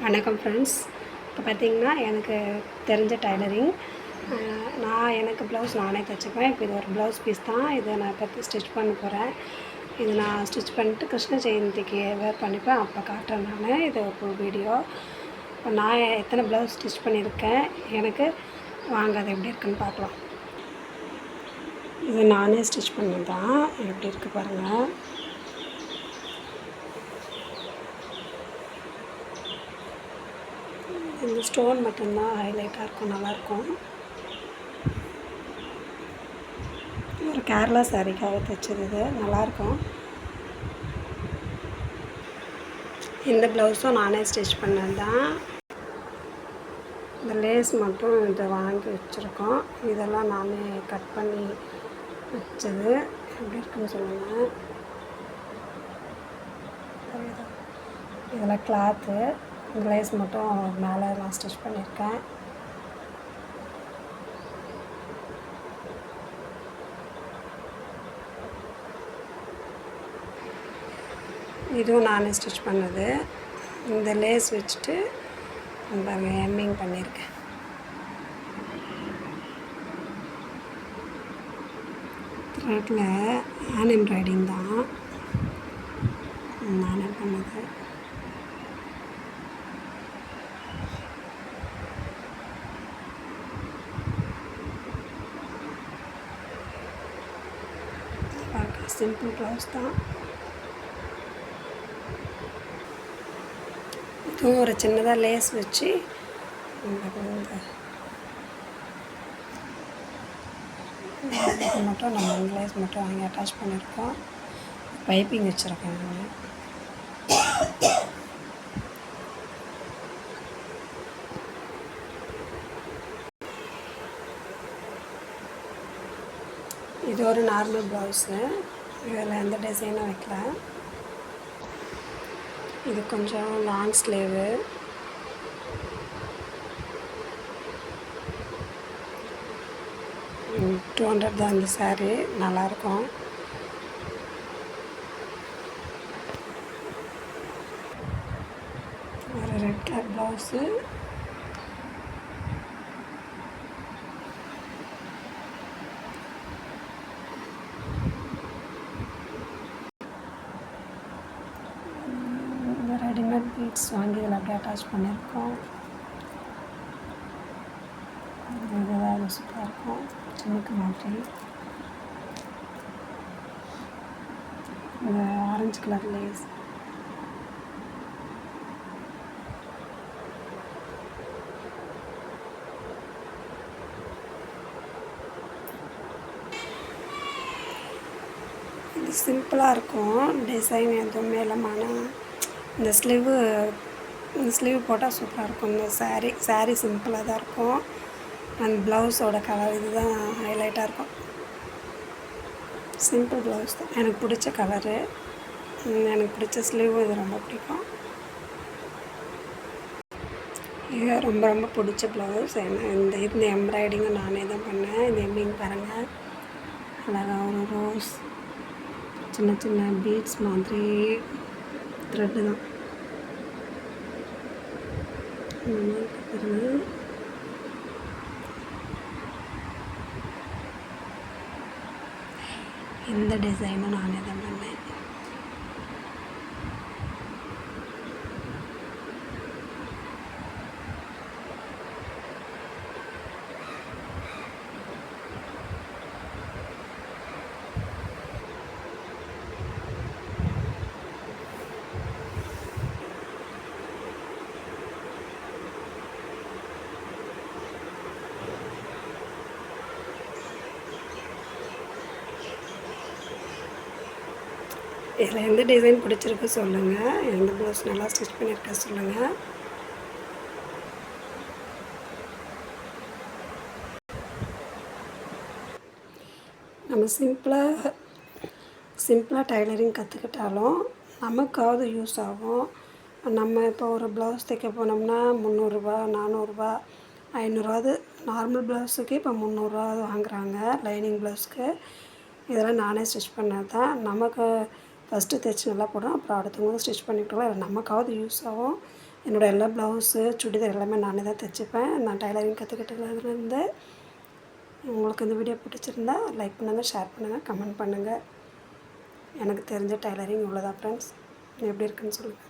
வணக்கம் ஃப்ரெண்ட்ஸ். இப்போ பார்த்திங்கன்னா எனக்கு தெரிஞ்ச டைலரிங் எனக்கு ப்ளவுஸ் நானே தைச்சிப்பேன். இப்போ இது ஒரு ப்ளவுஸ் பீஸ் தான். இதை நான் இப்போ ஸ்டிச் பண்ண போகிறேன். இது நான் ஸ்டிச் பண்ணிட்டு கிருஷ்ண ஜெயந்திக்கு வேர் பண்ணிப்பேன். அப்போ காட்டுறேன் நான். இது ஒரு வீடியோ. இப்போ நான் எத்தனை ப்ளவுஸ் ஸ்டிச் பண்ணியிருக்கேன், எனக்கு வாங்க அது எப்படி இருக்குன்னு பார்க்கலாம். இது நானே ஸ்டிச் பண்ணது தான். எப்படி இருக்குது பாருங்கள். இந்த ஸ்டோன் மட்டும்தான் ஹைலைட்டாக இருக்கும், நல்லாயிருக்கும். ஒரு கேரளா சாரீக்காக தைச்சது இது, நல்லாயிருக்கும். இந்த ப்ளவுஸும் நானே ஸ்டிச் பண்ணது தான். இந்த லேஸ் மட்டும் இதை வாங்கி வச்சுருக்கோம். இதெல்லாம் நானே கட் பண்ணி வச்சது. எப்படி இருக்குன்னு சொல்லுங்கள். இதெல்லாம் கிளாத்து. லேஸ் மட்டும் மேலே நான் ஸ்டிச் பண்ணியிருக்கேன். இதுவும் நானே ஸ்டிச் பண்ணது. இந்த லேஸ் வச்சுட்டு பாருங்கள் எம்மிங் பண்ணியிருக்கேன். த்ரெட்டில் ஹேண்ட் எம்ப்ராய்டிங் தான் நானே பண்ணது. சிம்பிள் ப்ளவுஸ் தான். இதுவும் ஒரு சின்னதாக லேஸ் வச்சு மட்டும் நம்ம லேஸ் மட்டும் வாங்கி அட்டாச் பண்ணியிருக்கோம். பைப்பிங் வச்சுருக்கேன் நான். இது ஒரு நார்மல் ப்ளவுஸு. இதில் எந்த டிசைனும் வைக்கல. இது கொஞ்சம் லாங் ஸ்லீவு. $200 தான் இந்த சாரீ. நல்லாயிருக்கும். ஒரு red colour blouse. Readymade beads வாங்கி இதில் அப்படியே அட்டாச் பண்ணியிருக்கோம். இதுதான் சூப்பராக இருக்கும். சின்னக்கு மாதிரி இந்த ஆரஞ்சு கலர் லேஸ். இது சிம்பிளாக இருக்கும். டிசைன் எதுவுமே இல்லாமல் இந்த ஸ்லீவ் போட்டால் சூப்பராக இருக்கும். இந்த சாரீ சிம்பிளாக தான் இருக்கும். அந்த ப்ளவுஸோட கலர் இதுதான் ஹைலைட்டாக இருக்கும். சிம்பிள் ப்ளவுஸ் தான். எனக்கு பிடிச்ச கலரு, எனக்கு பிடிச்ச ஸ்லீவ் இது ரொம்ப பிடிக்கும். இது ரொம்ப ரொம்ப பிடிச்ச ப்ளவுஸ். இந்த எம்ப்ராய்டிங்கும் நானே தான் பண்ணேன். இந்த எம்மிங் பாருங்கள், அழகாக ஒரு ரோஸ், சின்ன சின்ன பீட்ஸ் மாதிரி த்ரெட்டு தான். இந்த டிசைனும் நானே தான் பண்ணேன். இதில் எந்த டிசைன் பிடிச்சிருக்கு சொல்லுங்கள். எந்த ப்ளவுஸ் நல்லா ஸ்டிச் பண்ணியிருக்க சொல்லுங்கள். நம்ம சிம்பிளாக டைலரிங் கற்றுக்கிட்டாலும் நமக்காவது யூஸ் ஆகும். நம்ம இப்போ ஒரு ப்ளவுஸ் தைக்க போனோம்னா $300, $400, $500. நார்மல் ப்ளவுஸுக்கு இப்போ $300 வாங்குகிறாங்க லைனிங் ப்ளவுஸ்க்கு. இதெல்லாம் நானே ஸ்டிச் பண்ணது தான். நமக்கு ஃபஸ்ட்டு தைச்சி நல்லா போடுவேன், அப்புறம் அடுத்தவங்க ஸ்டிச் பண்ணிவிட்டுருவேன். இல்லை நமக்காவது யூஸ் ஆகும். என்னோடய எல்லா ப்ளவுஸு சுடிதார் எல்லாமே நானே தான் தைச்சிப்பேன். நான் டைலரிங் கற்றுக்கிட்டதுலேருந்து. உங்களுக்கு இந்த வீடியோ பிடிச்சிருந்தா லைக் பண்ணுங்கள், ஷேர் பண்ணுங்கள், கமெண்ட் பண்ணுங்கள். எனக்கு தெரிஞ்ச டைலரிங் இவ்வளோ தான் ஃப்ரெண்ட்ஸ். எப்படி இருக்குன்னு சொல்லுங்கள்.